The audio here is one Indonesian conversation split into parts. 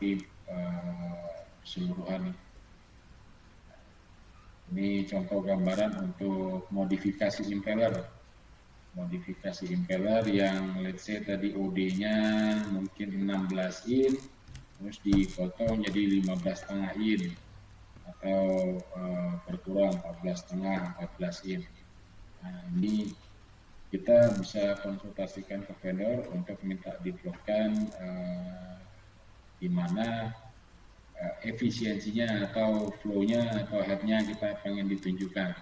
seperti keseluruhan. Ini contoh gambaran untuk modifikasi impeller. Modifikasi impeller yang let's say tadi OD-nya mungkin 16 in, terus dipotong jadi 15,5 in, atau berkurang 14,5, 14 in. Nah, ini kita bisa konsultasikan ke vendor untuk minta diblokkan di mana efisiensinya atau flow-nya atau head-nya kita pengen ditunjukkan.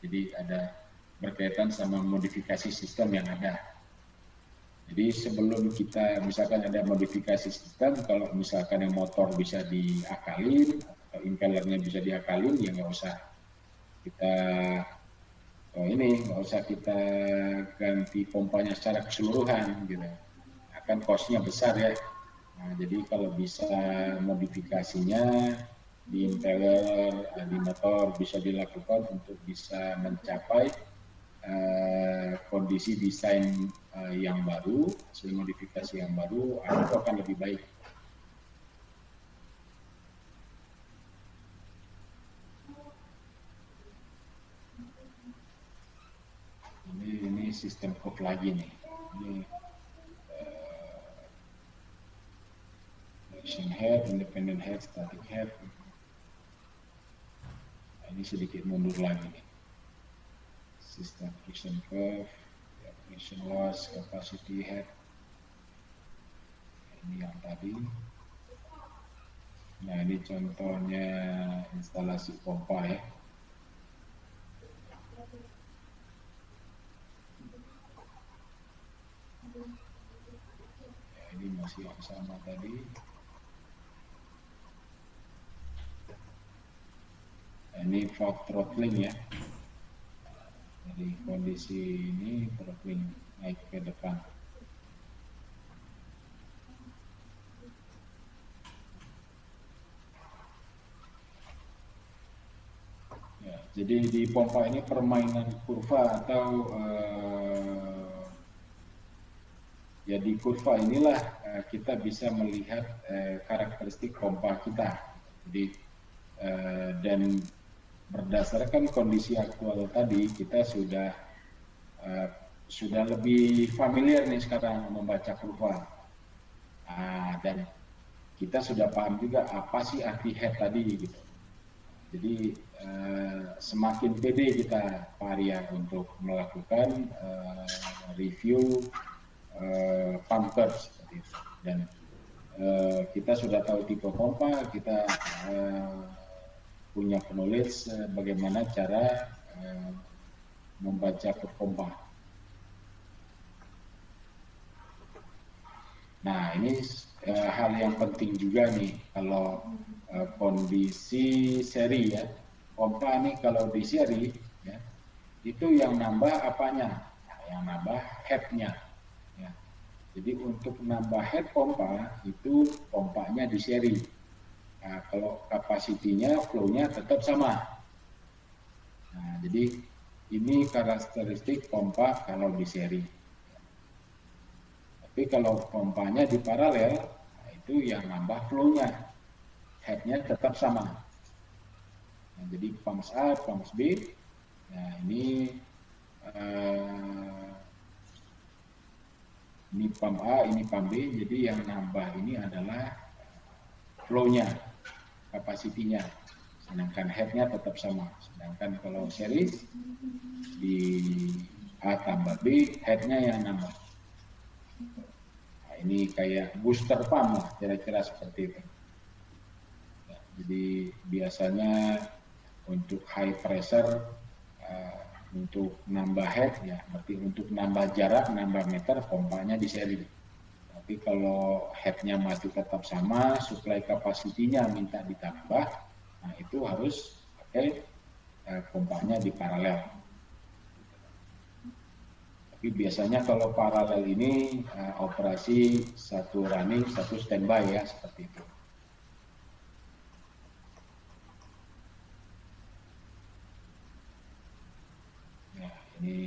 Jadi ada berkaitan sama modifikasi sistem yang ada. Jadi sebelum kita misalkan ada modifikasi sistem, kalau misalkan yang motor bisa diakalin atau impellernya bisa diakalin, ya nggak usah kita nggak usah kita ganti pompanya secara keseluruhan gitu. Akan cost-nya besar ya. Nah, jadi kalau bisa modifikasinya di impeller, di motor bisa dilakukan untuk bisa mencapai kondisi desain yang baru, hasil modifikasi yang baru, itu akan lebih baik. Ini sistem code lagi nih. Ini action head, independent head, static head. Ini sedikit mundur lagi nih. System friction curve, friction loss, capacity head. Ini yang tadi. Nah, ini contohnya instalasi pompa ya. Ini masih yang sama tadi. Nah, ini valve throttling ya. Dari kondisi ini throttling naik ke depan. Ya, jadi di pompa ini permainan kurva atau ya di kurva inilah kita bisa melihat karakteristik pompa kita. Jadi dan berdasarkan kondisi aktual tadi kita sudah lebih familiar nih sekarang membaca kurva. Dan kita sudah paham juga apa sih arti head tadi gitu. Jadi semakin pede kita Pak Arya untuk melakukan review pump curve seperti itu. Dan kita sudah tahu tipe pompa, kita punya knowledge bagaimana cara membaca curve pompa. Nah, ini hal yang penting juga nih kalau kondisi seri ya. Pompa nih kalau di seri ya, itu yang nambah apanya? Nah, yang nambah head-nya. Ya. Jadi untuk nambah head pompa itu pompanya di seri. Nah, kalau kapasitinya, flow-nya tetap sama. Nah, jadi ini karakteristik pompa kalau di seri. Tapi kalau pompanya di paralel, nah itu yang nambah flow-nya. Head-nya tetap sama. Nah, jadi pumps A, pumps B. Nah, ini pump A, ini pump B. Jadi yang nambah ini adalah flow-nya, kapasitinya. Sedangkan head-nya tetap sama. Sedangkan kalau series di A tambah B, head-nya yang nambah. Nah, ini kayak booster pump lah, kira-kira seperti itu. Ya, jadi biasanya untuk high pressure, untuk nambah head, ya berarti untuk nambah jarak, nambah meter, pompanya di seri. Tapi kalau head-nya masih tetap sama, supply kapasitinya minta ditambah, nah itu harus pakai pompanya di paralel. Tapi biasanya kalau paralel ini operasi satu running, satu standby ya, seperti itu. Ya, ini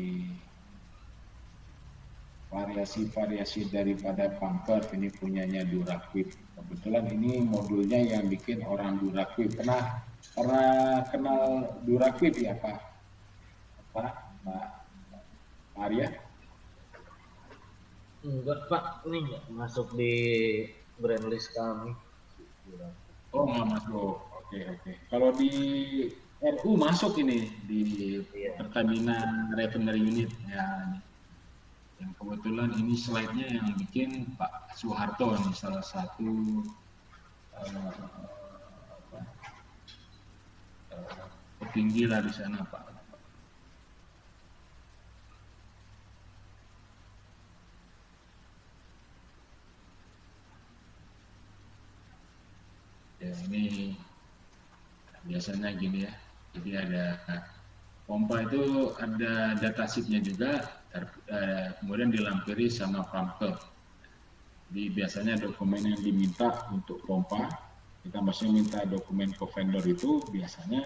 variasi-variasi daripada pumper ini punyanya Duraquip. Kebetulan ini modulnya yang bikin orang Duraquip. Pernah kenal Duraquip ya Pak Arya? Enggak Pak, ini nggak masuk di brand list kami. Oh nggak masuk. Oke. Kalau di RU masuk ini di Iya. Pertamina Refinery Unit ya. Yang kebetulan ini slide-nya yang bikin Pak Soeharto nih, salah satu petinggi lah di sana Pak. Ya ini biasanya gini ya. Jadi ada pompa itu ada datasheetnya juga, kemudian dilampiri sama pumper. Jadi biasanya dokumen yang diminta untuk pompa, kita masih minta dokumen ke vendor itu biasanya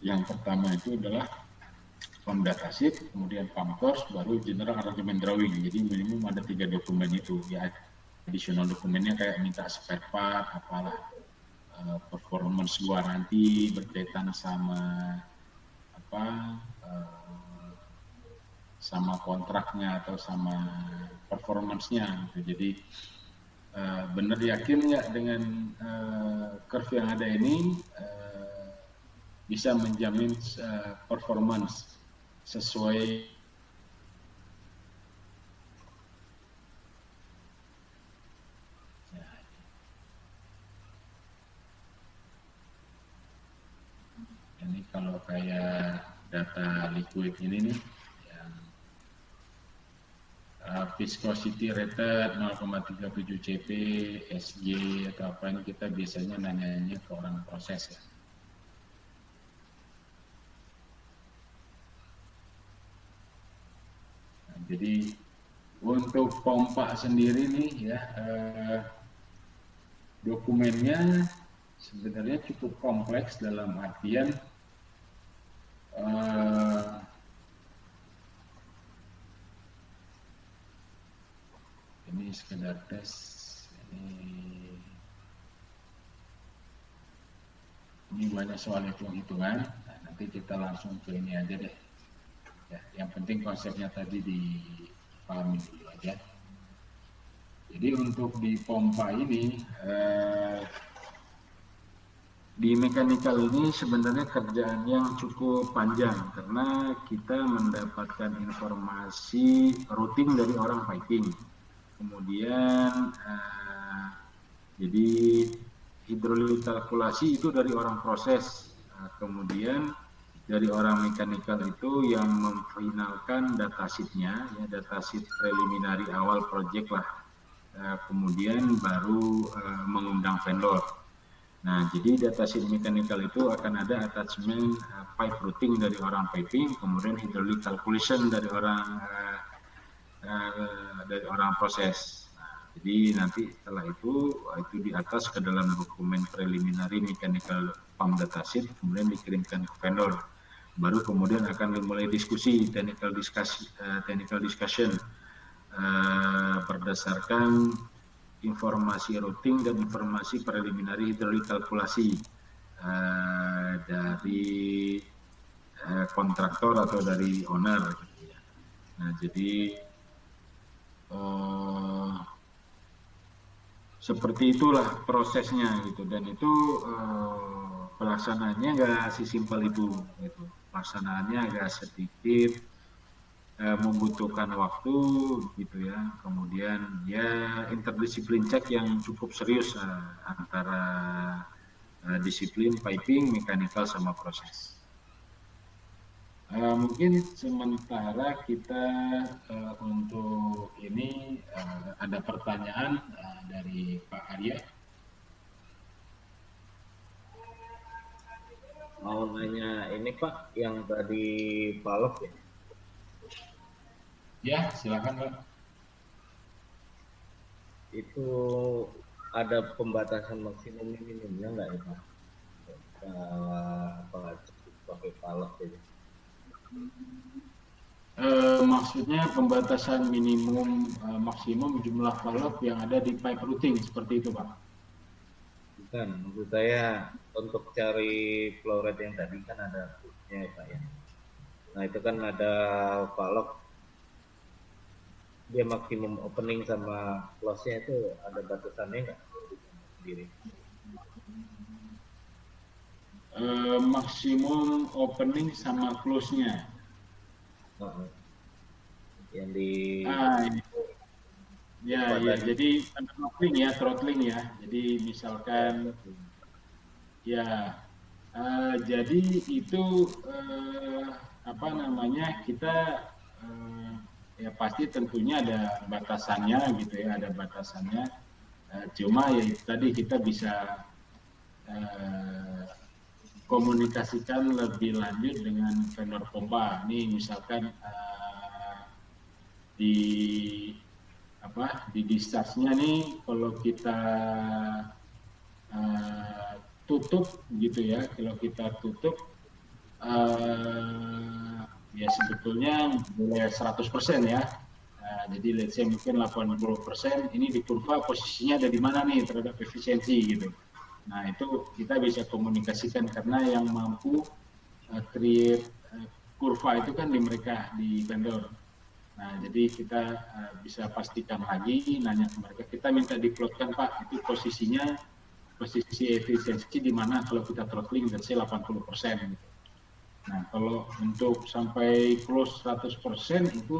yang pertama itu adalah pump datasheet, kemudian pumpers, baru general arrangement drawing. Jadi minimum ada 3 dokumen itu. Ya additional dokumennya kayak minta spare part, apalah, performance garansi berkaitan sama apa sama kontraknya atau sama performance-nya gitu. Jadi benar yakin nggak dengan curve yang ada ini bisa menjamin performance sesuai ini kalau kayak data liquid ini nih yang viscosity rated 0,37 cp SG atau apa ini kita biasanya nanya ke orang proses ya. Nah, jadi untuk pompa sendiri nih ya dokumennya sebenarnya cukup kompleks dalam artian ini sekedar tes ini banyak soal hitung-hitungan. Nah, nanti kita langsung ke ini aja deh ya, yang penting konsepnya tadi dipahami dulu aja. Jadi untuk di pompa ini di mechanical ini sebenarnya kerjaan yang cukup panjang karena kita mendapatkan informasi routing dari orang piping. Kemudian jadi hidrolik kalkulasi itu dari orang proses. Kemudian dari orang mechanical itu yang memfinalkan datasheet-nya, ya datasheet preliminary awal project lah. Kemudian baru mengundang vendor. Nah, jadi datasheet mechanical itu akan ada attachment pipe routing dari orang piping, kemudian hydraulic calculation dari orang proses. Nah, jadi nanti setelah itu di atas ke dalam dokumen preliminary mechanical pump datasheet, kemudian dikirimkan ke vendor. Baru kemudian akan dimulai diskusi technical discussion berdasarkan informasi routing dan informasi preliminary hydraulic kalkulasi dari kontraktor atau dari owner. Nah, jadi seperti itulah prosesnya gitu, dan itu pelaksanaannya nggak sesimpel itu gitu. Pelaksanaannya agak sedikit membutuhkan waktu gitu ya, kemudian ya interdisiplin check yang cukup serius antara disiplin piping, mechanical sama proses. Mungkin sementara kita untuk ini ada pertanyaan dari Pak Arya. Mau nanya ini Pak, yang tadi balok ya? Ya, silakan Pak. Itu ada pembatasan maksimum minimumnya nggak ya Pak? Apa pakai balok gitu? Maksudnya pembatasan minimum maksimum jumlah valve yang ada di pipe routing seperti itu, Pak. Bukan, maksud saya untuk cari flow rate yang tadi kan ada pushnya ya Pak ya. Nah itu kan ada valve, dia maksimum opening sama close-nya itu ada batasannya nggak sendiri? Maksimum opening sama close-nya. Nah, yang di Ah, ya, kecepatan jadi throttling ya. Jadi ya, misalkan ya, jadi itu apa namanya kita ya pasti tentunya ada batasannya gitu ya, ada batasannya. Cuma ya tadi kita bisa eh, komunikasikan lebih lanjut dengan vendor pompa. Ini misalkan di di discharge-nya nih kalau kita tutup gitu ya, kalau kita tutup ya sebetulnya boleh 100% ya. Nah, jadi let's say mungkin 80% ini di kurva posisinya ada di mana nih terhadap efisiensi gitu. Nah itu kita bisa komunikasikan karena yang mampu create kurva itu kan di mereka, di vendor. Nah jadi kita bisa pastikan lagi, nanya ke mereka, kita minta diplotkan Pak, itu posisi efisiensi di mana kalau kita throttling let's say 80% gitu. Nah, kalau untuk sampai close 100% itu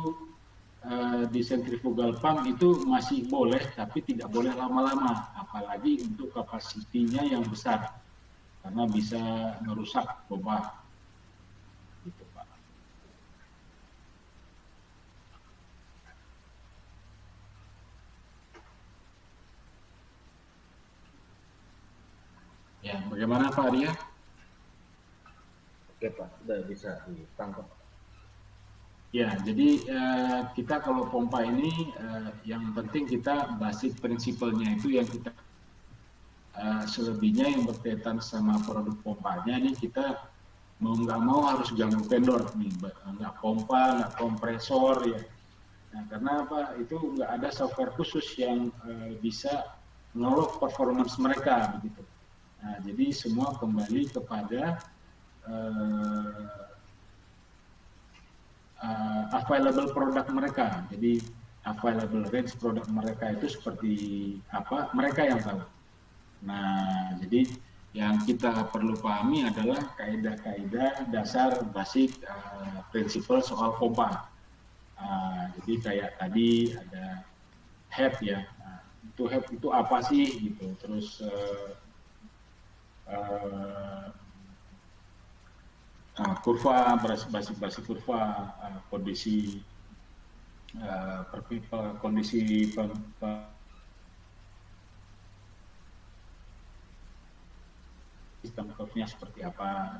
di centrifugal pump itu masih boleh, tapi tidak boleh lama-lama, apalagi untuk kapasitinya yang besar, karena bisa merusak pompa. Gitu, Pak. Ya, bagaimana Pak Arya? oke Pak, sudah bisa ditangkap. Ya, jadi kita kalau pompa ini yang penting kita basic prinsipalnya itu yang kita selebihnya yang berkaitan sama produk pompanya nih kita mau nggak mau harus ganggu vendor nih, nggak pompa, nggak kompresor ya. Nah, karena apa? Itu nggak ada software khusus yang bisa ngelog performance mereka begitu. Nah, jadi semua kembali kepada available produk mereka. Jadi available range produk mereka itu seperti apa? Mereka yang tahu. Nah, jadi yang kita perlu pahami adalah kaidah-kaidah dasar basic prinsipal soal pompa. Jadi kayak tadi ada head ya. Nah, itu head itu apa sih gitu. Terus kurva, basic kurva, kondisi kondisi sistem curve-nya seperti apa.